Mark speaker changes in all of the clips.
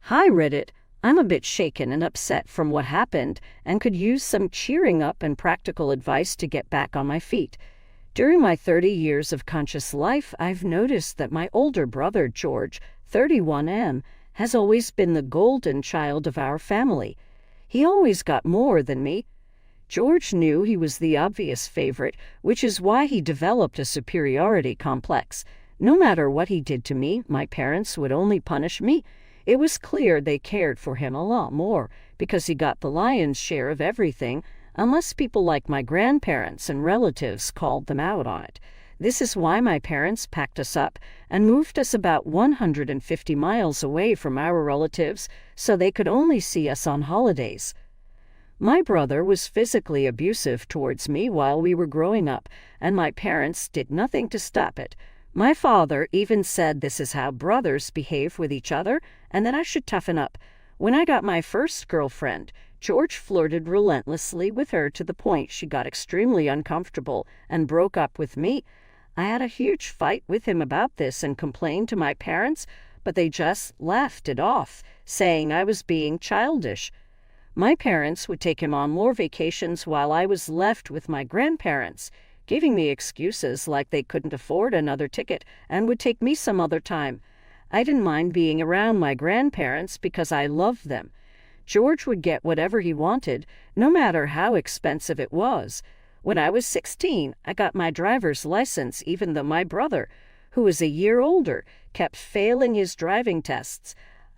Speaker 1: Hi Reddit, I'm a bit shaken and upset from what happened and could use some cheering up and practical advice to get back on my feet. During my 30 years of conscious life, I've noticed that my older brother, George, 31M, has always been the golden child of our family. He always got more than me. George knew he was the obvious favorite, which is why he developed a superiority complex. No matter what he did to me, my parents would only punish me. It was clear they cared for him a lot more because he got the lion's share of everything, unless people like my grandparents and relatives called them out on it. This is why my parents packed us up and moved us about 150 miles away from our relatives so they could only see us on holidays. My brother was physically abusive towards me while we were growing up, and my parents did nothing to stop it. My father even said this is how brothers behave with each other and that I should toughen up. When I got my first girlfriend, George flirted relentlessly with her to the point she got extremely uncomfortable and broke up with me. I had a huge fight with him about this and complained to my parents, but they just laughed it off, saying I was being childish. My parents would take him on more vacations while I was left with my grandparents, giving me excuses like they couldn't afford another ticket and would take me some other time. I didn't mind being around my grandparents because I loved them. George would get whatever he wanted, no matter how expensive it was. When I was 16, I got my driver's license even though my brother, who was a year older, kept failing his driving tests.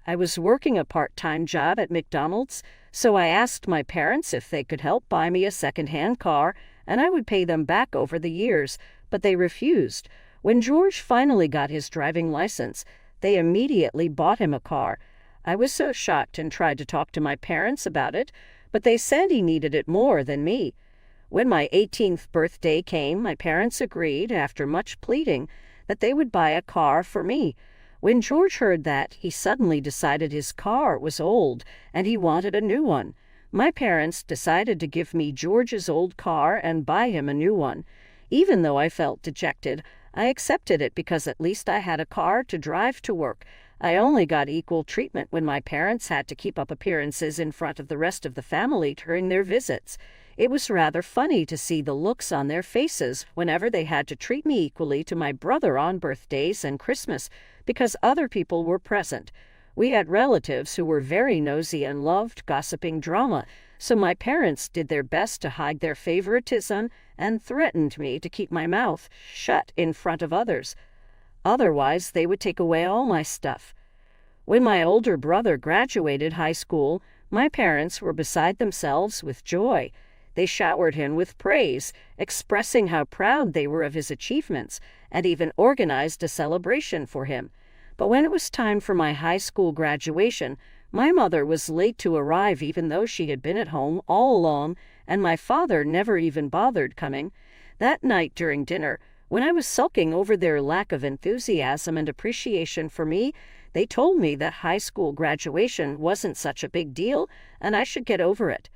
Speaker 1: I was working a part-time job at McDonald's, so I asked my parents if they could help buy me a second-hand car, and I would pay them back over the years, but they refused. When George finally got his driving license, they immediately bought him a car. I was so shocked and tried to talk to my parents about it, but they said he needed it more than me. When my 18th birthday came, my parents agreed, after much pleading, that they would buy a car for me. When George heard that, he suddenly decided his car was old and he wanted a new one. My parents decided to give me George's old car and buy him a new one. Even though I felt dejected, I accepted it because at least I had a car to drive to work. I only got equal treatment when my parents had to keep up appearances in front of the rest of the family during their visits. It was rather funny to see the looks on their faces whenever they had to treat me equally to my brother on birthdays and Christmas because other people were present. We had relatives who were very nosy and loved gossiping drama, so my parents did their best to hide their favoritism and threatened me to keep my mouth shut in front of others. Otherwise, they would take away all my stuff. When my older brother graduated high school, my parents were beside themselves with joy. They showered him with praise, expressing how proud they were of his achievements, and even organized a celebration for him. But when it was time for my high school graduation, my mother was late to arrive even though she had been at home all along, and my father never even bothered coming. That night during dinner, when I was sulking over their lack of enthusiasm and appreciation for me, they told me that high school graduation wasn't such a big deal and I should get over it.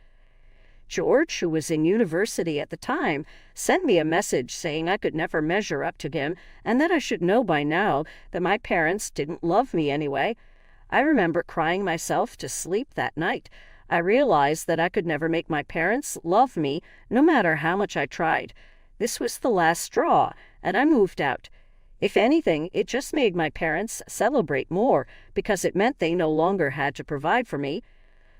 Speaker 1: George, who was in university at the time, sent me a message saying I could never measure up to him and that I should know by now that my parents didn't love me anyway. I remember crying myself to sleep that night. I realized that I could never make my parents love me, no matter how much I tried. This was the last straw, and I moved out. If anything, it just made my parents celebrate more because it meant they no longer had to provide for me.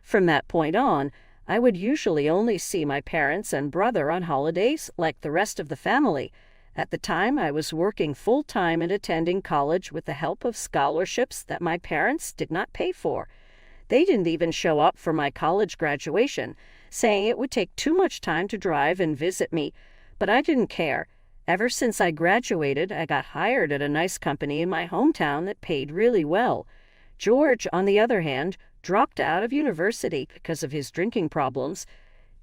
Speaker 1: From that point on, I would usually only see my parents and brother on holidays like the rest of the family. At the time, I was working full-time and attending college with the help of scholarships that my parents did not pay for. They didn't even show up for my college graduation, saying it would take too much time to drive and visit me, but I didn't care. Ever since I graduated, I got hired at a nice company in my hometown that paid really well. George, on the other hand, dropped out of university because of his drinking problems.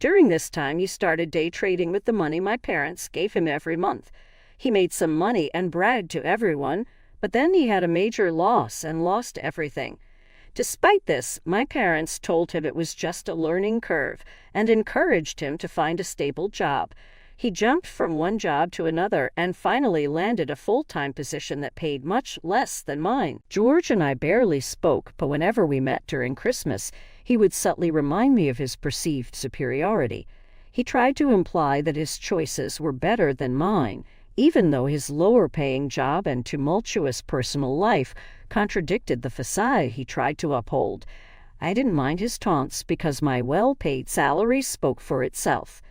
Speaker 1: During this time, he started day trading with the money my parents gave him every month. He made some money and bragged to everyone, but then he had a major loss and lost everything. Despite this, my parents told him it was just a learning curve and encouraged him to find a stable job. He jumped from one job to another and finally landed a full-time position that paid much less than mine. George and I barely spoke, but whenever we met during Christmas, he would subtly remind me of his perceived superiority. He tried to imply that his choices were better than mine, even though his lower-paying job and tumultuous personal life contradicted the facade he tried to uphold. I didn't mind his taunts because my well-paid salary spoke for itself.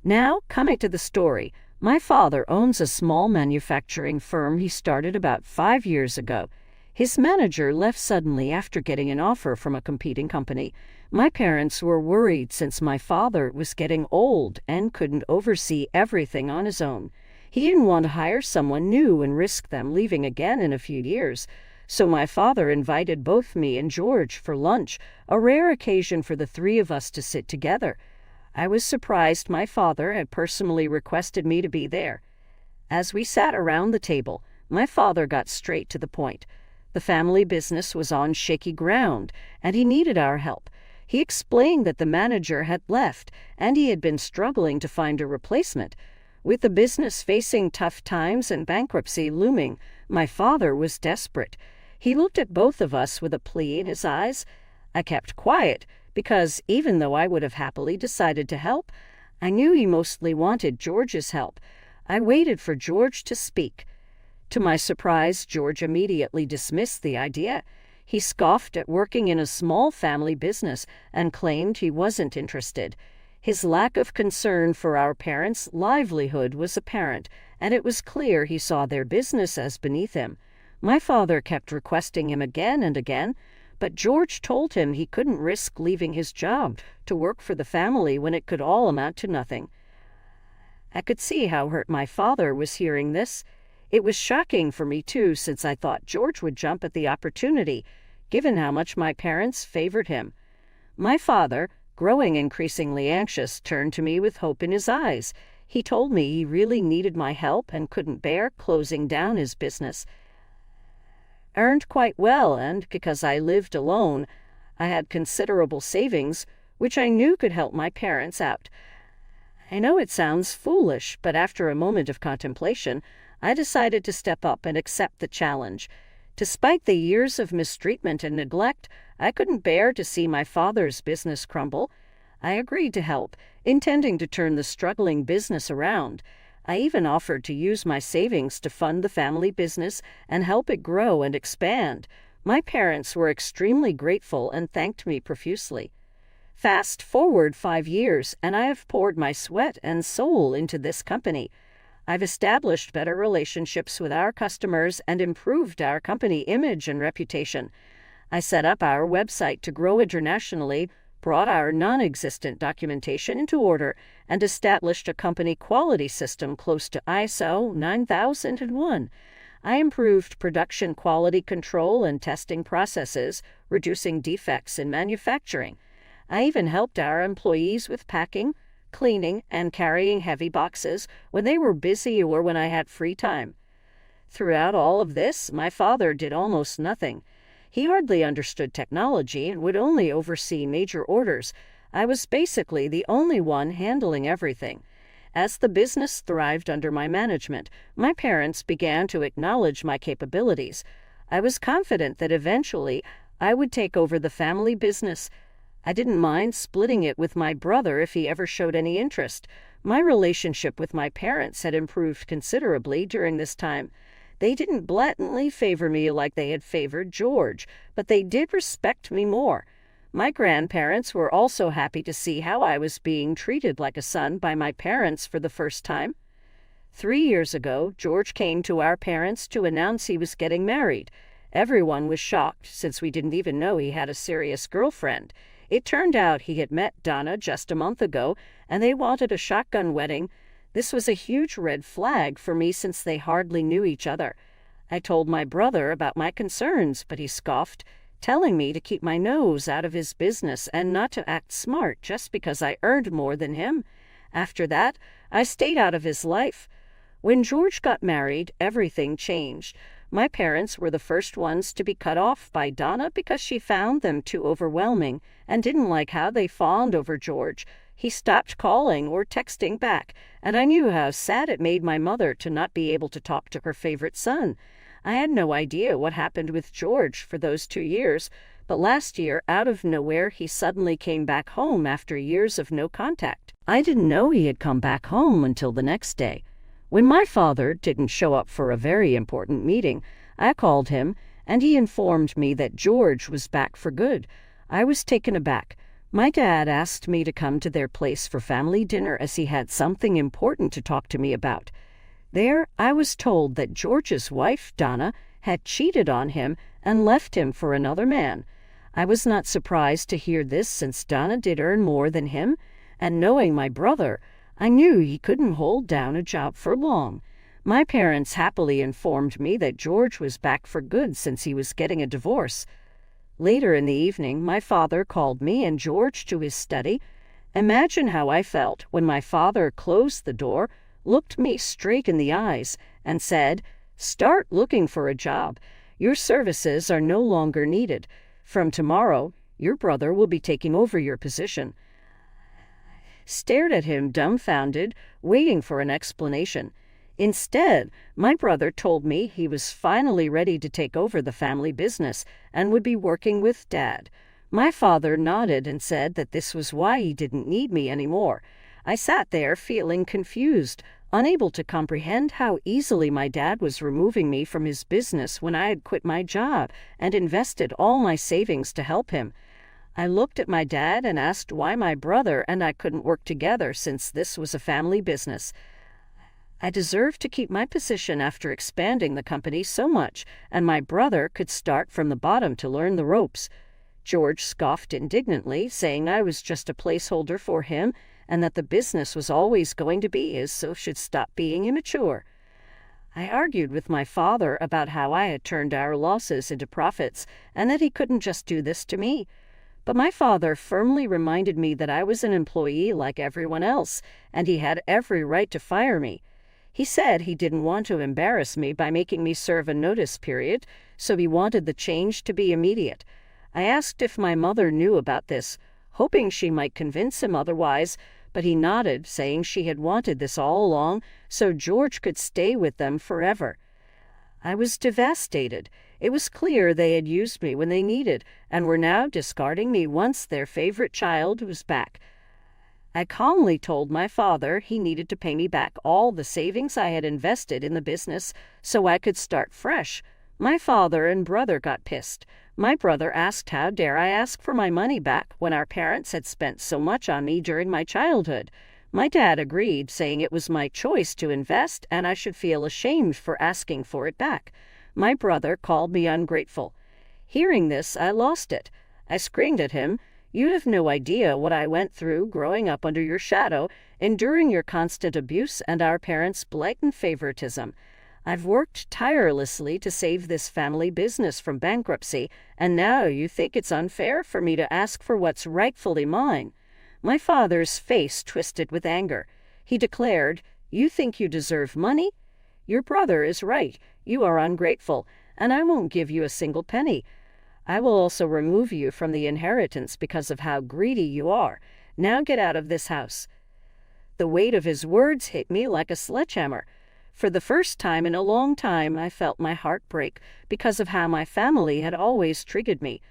Speaker 1: Now, coming to the story, my father owns a small manufacturing firm he started about 5 years ago. His manager left suddenly after getting an offer from a competing company. My parents were worried since my father was getting old and couldn't oversee everything on his own. He didn't want to hire someone new and risk them leaving again in a few years. So my father invited both me and George for lunch, a rare occasion for the three of us to sit together. I was surprised my father had personally requested me to be there. As we sat around the table, my father got straight to the point. The family business was on shaky ground, and he needed our help. He explained that the manager had left, and he had been struggling to find a replacement. With the business facing tough times and bankruptcy looming, my father was desperate. He looked at both of us with a plea in his eyes. I kept quiet because, even though I would have happily decided to help, I knew he mostly wanted George's help. I waited for George to speak. To my surprise, George immediately dismissed the idea. He scoffed at working in a small family business and claimed he wasn't interested. His lack of concern for our parents' livelihood was apparent, and it was clear he saw their business as beneath him. My father kept requesting him again and again, but George told him he couldn't risk leaving his job to work for the family when it could all amount to nothing. I could see how hurt my father was hearing this. It was shocking for me too, since I thought George would jump at the opportunity, given how much my parents favored him. My father, growing increasingly anxious, turned to me with hope in his eyes. He told me he really needed my help and couldn't bear closing down his business. I earned quite well, and because I lived alone, I had considerable savings, which I knew could help my parents out. I know it sounds foolish, but after a moment of contemplation, I decided to step up and accept the challenge. Despite the years of mistreatment and neglect, I couldn't bear to see my father's business crumble. I agreed to help, intending to turn the struggling business around. I even offered to use my savings to fund the family business and help it grow and expand. My parents were extremely grateful and thanked me profusely. Fast forward 5 years, and I have poured my sweat and soul into this company. I've established better relationships with our customers and improved our company image and reputation. I set up our website to grow internationally, brought our non-existent documentation into order, and established a company quality system close to ISO 9001. I improved production quality control and testing processes, reducing defects in manufacturing. I even helped our employees with packing, cleaning, and carrying heavy boxes when they were busy or when I had free time. Throughout all of this, my father did almost nothing. He hardly understood technology and would only oversee major orders. I was basically the only one handling everything. As the business thrived under my management, my parents began to acknowledge my capabilities. I was confident that eventually I would take over the family business. I didn't mind splitting it with my brother if he ever showed any interest. My relationship with my parents had improved considerably during this time. They didn't blatantly favor me like they had favored George, but they did respect me more. My grandparents were also happy to see how I was being treated like a son by my parents for the first time. 3 years ago, George came to our parents to announce he was getting married. Everyone was shocked, since we didn't even know he had a serious girlfriend. It turned out he had met Donna just a month ago, and they wanted a shotgun wedding. This was a huge red flag for me since they hardly knew each other. I told my brother about my concerns, but he scoffed, telling me to keep my nose out of his business and not to act smart just because I earned more than him. After that, I stayed out of his life. When George got married, everything changed. My parents were the first ones to be cut off by Donna because she found them too overwhelming and didn't like how they fawned over George. He stopped calling or texting back, and I knew how sad it made my mother to not be able to talk to her favorite son. I had no idea what happened with George for those 2 years, but last year, out of nowhere, he suddenly came back home after years of no contact. I didn't know he had come back home until the next day. When my father didn't show up for a very important meeting, I called him, and he informed me that George was back for good. I was taken aback. My dad asked me to come to their place for family dinner as he had something important to talk to me about. There, I was told that George's wife, Donna, had cheated on him and left him for another man. I was not surprised to hear this since Donna did earn more than him, and knowing my brother, I knew he couldn't hold down a job for long. My parents happily informed me that George was back for good since he was getting a divorce. Later in the evening, my father called me and George to his study. Imagine how I felt when my father closed the door, looked me straight in the eyes, and said, "Start looking for a job. Your services are no longer needed. From tomorrow, your brother will be taking over your position." Stared at him dumbfounded, waiting for an explanation. Instead, my brother told me he was finally ready to take over the family business and would be working with Dad. My father nodded and said that this was why he didn't need me anymore. I sat there feeling confused, unable to comprehend how easily my dad was removing me from his business when I had quit my job and invested all my savings to help him. I looked at my dad and asked why my brother and I couldn't work together since this was a family business. I deserved to keep my position after expanding the company so much, and my brother could start from the bottom to learn the ropes. George scoffed indignantly, saying I was just a placeholder for him and that the business was always going to be his, so should stop being immature. I argued with my father about how I had turned our losses into profits and that he couldn't just do this to me. But my father firmly reminded me that I was an employee like everyone else, and he had every right to fire me. He said he didn't want to embarrass me by making me serve a notice period, so he wanted the change to be immediate. I asked if my mother knew about this, hoping she might convince him otherwise, but he nodded, saying she had wanted this all along so George could stay with them forever. I was devastated. It was clear they had used me when they needed and were now discarding me once their favorite child was back. I calmly told my father he needed to pay me back all the savings I had invested in the business so I could start fresh. My father and brother got pissed. My brother asked how dare I ask for my money back when our parents had spent so much on me during my childhood. My dad agreed, saying it was my choice to invest and I should feel ashamed for asking for it back. My brother called me ungrateful. Hearing this, I lost it. I screamed at him, "You have no idea what I went through growing up under your shadow, enduring your constant abuse and our parents' blatant favoritism. I've worked tirelessly to save this family business from bankruptcy, and now you think it's unfair for me to ask for what's rightfully mine." My father's face twisted with anger. He declared, "You think you deserve money? Your brother is right. You are ungrateful, and I won't give you a single penny. I will also remove you from the inheritance because of how greedy you are. Now get out of this house." The weight of his words hit me like a sledgehammer. For the first time in a long time, I felt my heart break because of how my family had always treated me.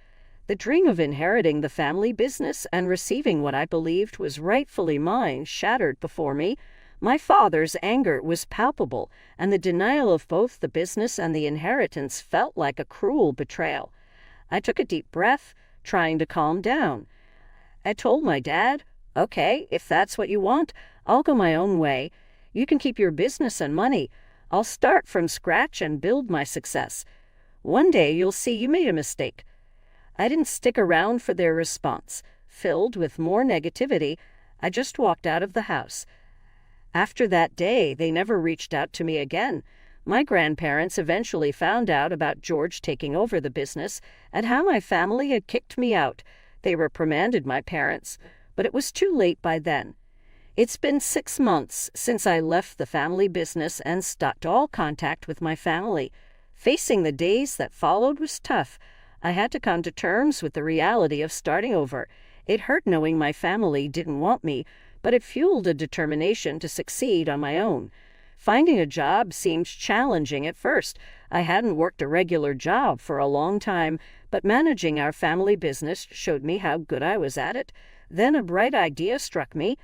Speaker 1: The dream of inheriting the family business and receiving what I believed was rightfully mine shattered before me. My father's anger was palpable, and the denial of both the business and the inheritance felt like a cruel betrayal. I took a deep breath, trying to calm down. I told my dad, "Okay, if that's what you want, I'll go my own way. You can keep your business and money. I'll start from scratch and build my success. One day you'll see you made a mistake." I didn't stick around for their response. Filled with more negativity, I just walked out of the house. After that day, they never reached out to me again. My grandparents eventually found out about George taking over the business and how my family had kicked me out. They reprimanded my parents, but it was too late by then. It's been 6 months since I left the family business and stopped all contact with my family. Facing the days that followed was tough. I had to come to terms with the reality of starting over. It hurt knowing my family didn't want me, but it fueled a determination to succeed on my own. Finding a job seemed challenging at first. I hadn't worked a regular job for a long time, but managing our family business showed me how good I was at it. Then a bright idea struck me.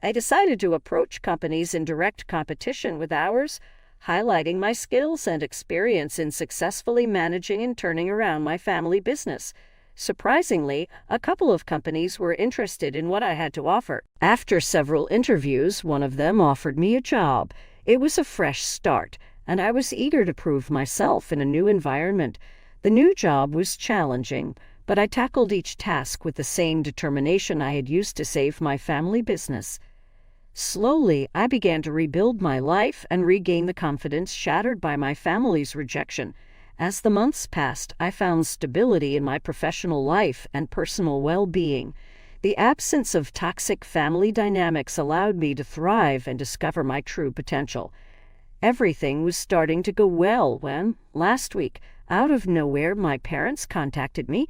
Speaker 1: I decided to approach companies in direct competition with ours, highlighting my skills and experience in successfully managing and turning around my family business. Surprisingly, a couple of companies were interested in what I had to offer. After several interviews, one of them offered me a job. It was a fresh start, and I was eager to prove myself in a new environment. The new job was challenging, but I tackled each task with the same determination I had used to save my family business. Slowly, I began to rebuild my life and regain the confidence shattered by my family's rejection. As the months passed, I found stability in my professional life and personal well-being. The absence of toxic family dynamics allowed me to thrive and discover my true potential. Everything was starting to go well when, last week, out of nowhere, my parents contacted me.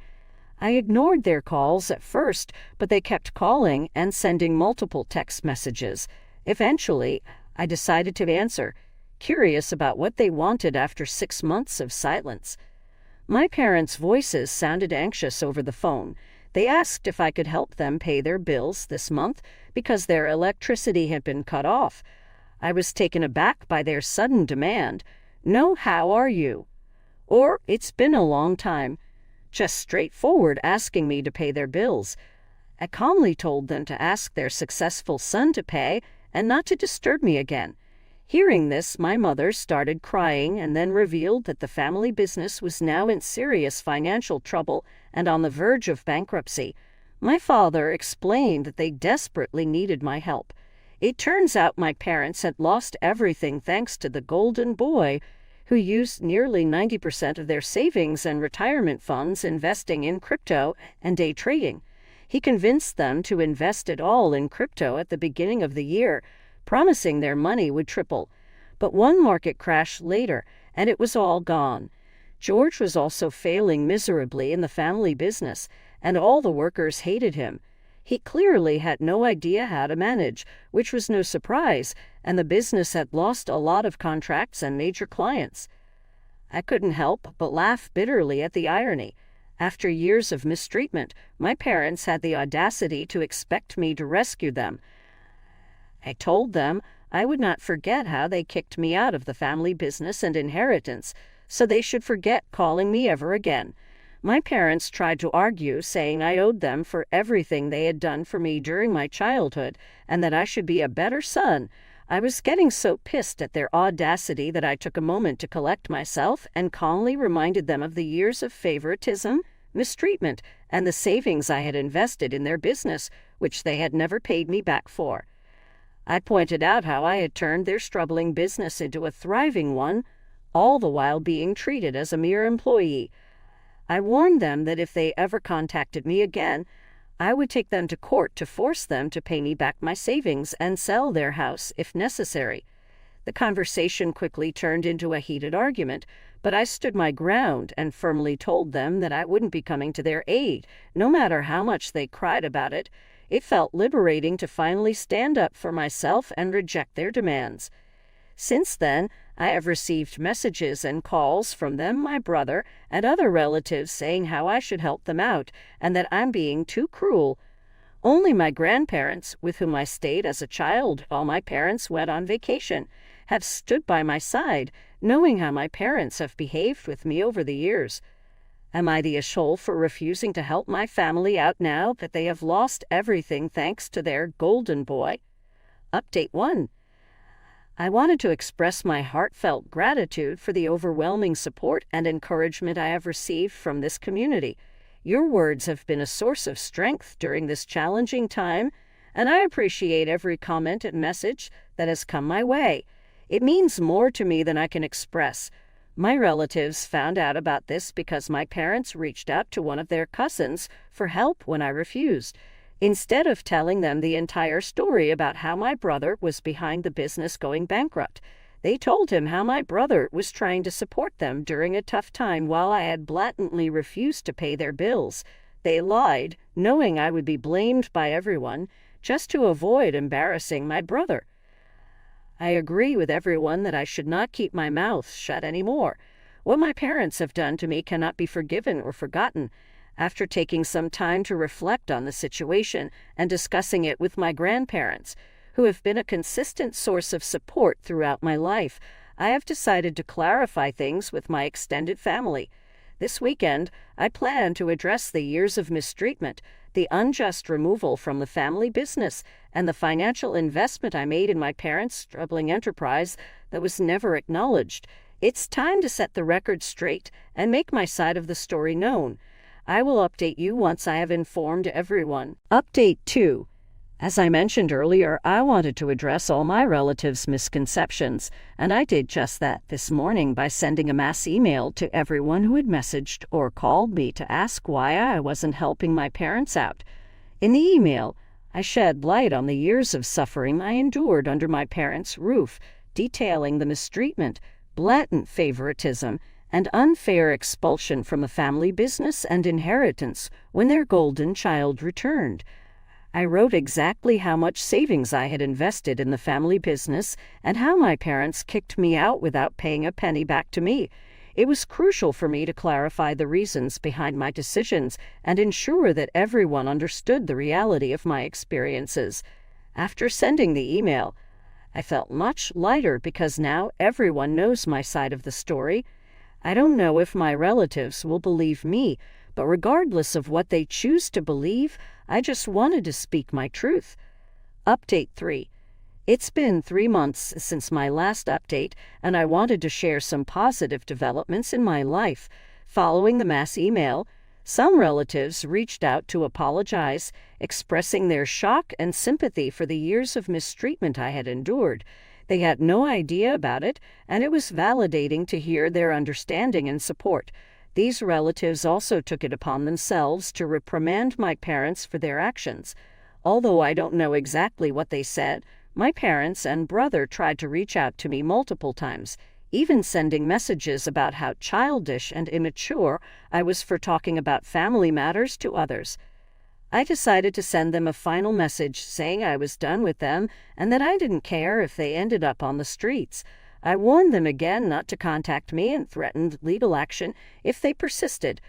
Speaker 1: I ignored their calls at first, but they kept calling and sending multiple text messages. Eventually, I decided to answer, curious about what they wanted after 6 months of silence. My parents' voices sounded anxious over the phone. They asked if I could help them pay their bills this month because their electricity had been cut off. I was taken aback by their sudden demand. "No, how are you?" Or, "It's been a long time." Just straightforward asking me to pay their bills. I calmly told them to ask their successful son to pay and not to disturb me again. Hearing this, my mother started crying and then revealed that the family business was now in serious financial trouble and on the verge of bankruptcy. My father explained that they desperately needed my help. It turns out my parents had lost everything thanks to the golden boy, who used nearly 90% of their savings and retirement funds investing in crypto and day trading. He convinced them to invest it all in crypto at the beginning of the year, promising their money would triple. But one market crash later, and it was all gone. George was also failing miserably in the family business, and all the workers hated him. He clearly had no idea how to manage, which was no surprise, and the business had lost a lot of contracts and major clients. I couldn't help but laugh bitterly at the irony. After years of mistreatment, my parents had the audacity to expect me to rescue them. I told them I would not forget how they kicked me out of the family business and inheritance, so they should forget calling me ever again. My parents tried to argue, saying I owed them for everything they had done for me during my childhood and that I should be a better son. I was getting so pissed at their audacity that I took a moment to collect myself and calmly reminded them of the years of favoritism, mistreatment, and the savings I had invested in their business, which they had never paid me back for. I pointed out how I had turned their struggling business into a thriving one, all the while being treated as a mere employee. I warned them that if they ever contacted me again, I would take them to court to force them to pay me back my savings and sell their house if necessary. The conversation quickly turned into a heated argument, but I stood my ground and firmly told them that I wouldn't be coming to their aid, no matter how much they cried about it. It felt liberating to finally stand up for myself and reject their demands. Since then, I have received messages and calls from them, my brother, and other relatives saying how I should help them out and that I'm being too cruel. Only my grandparents, with whom I stayed as a child while my parents went on vacation, have stood by my side, knowing how my parents have behaved with me over the years. Am I the asshole for refusing to help my family out now that they have lost everything thanks to their golden boy? Update 1. I wanted to express my heartfelt gratitude for the overwhelming support and encouragement I have received from this community. Your words have been a source of strength during this challenging time, and I appreciate every comment and message that has come my way. It means more to me than I can express. My relatives found out about this because my parents reached out to one of their cousins for help when I refused. Instead of telling them the entire story about how my brother was behind the business going bankrupt, they told him how my brother was trying to support them during a tough time while I had blatantly refused to pay their bills. They lied, knowing I would be blamed by everyone, just to avoid embarrassing my brother. I agree with everyone that I should not keep my mouth shut anymore. What my parents have done to me cannot be forgiven or forgotten. After taking some time to reflect on the situation and discussing it with my grandparents, who have been a consistent source of support throughout my life, I have decided to clarify things with my extended family. This weekend, I plan to address the years of mistreatment, the unjust removal from the family business, and the financial investment I made in my parents' struggling enterprise that was never acknowledged. It's time to set the record straight and make my side of the story known. I will update you once I have informed everyone. Update 2. As I mentioned earlier, I wanted to address all my relatives' misconceptions, and I did just that this morning by sending a mass email to everyone who had messaged or called me to ask why I wasn't helping my parents out. In the email, I shed light on the years of suffering I endured under my parents' roof, detailing the mistreatment, blatant favoritism, and unfair expulsion from the family business and inheritance when their golden child returned. I wrote exactly how much savings I had invested in the family business and how my parents kicked me out without paying a penny back to me. It was crucial for me to clarify the reasons behind my decisions and ensure that everyone understood the reality of my experiences. After sending the email, I felt much lighter because now everyone knows my side of the story. I don't know if my relatives will believe me, but regardless of what they choose to believe, I just wanted to speak my truth. Update 3. It's been 3 months since my last update, and I wanted to share some positive developments in my life. Following the mass email, some relatives reached out to apologize, expressing their shock and sympathy for the years of mistreatment I had endured. They had no idea about it, and it was validating to hear their understanding and support. These relatives also took it upon themselves to reprimand my parents for their actions. Although I don't know exactly what they said, my parents and brother tried to reach out to me multiple times, even sending messages about how childish and immature I was for talking about family matters to others. I decided to send them a final message saying I was done with them and that I didn't care if they ended up on the streets. I warned them again not to contact me and threatened legal action if they persisted.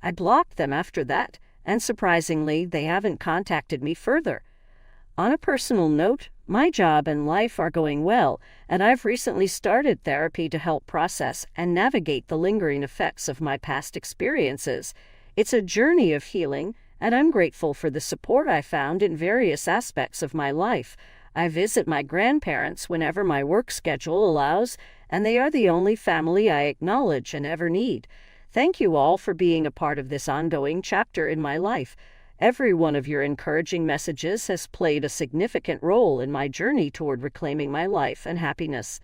Speaker 1: I blocked them after that, and surprisingly, they haven't contacted me further. On a personal note, my job and life are going well, and I've recently started therapy to help process and navigate the lingering effects of my past experiences. It's a journey of healing, and I'm grateful for the support I found in various aspects of my life. I visit my grandparents whenever my work schedule allows, and they are the only family I acknowledge and ever need. Thank you all for being a part of this ongoing chapter in my life. Every one of your encouraging messages has played a significant role in my journey toward reclaiming my life and happiness.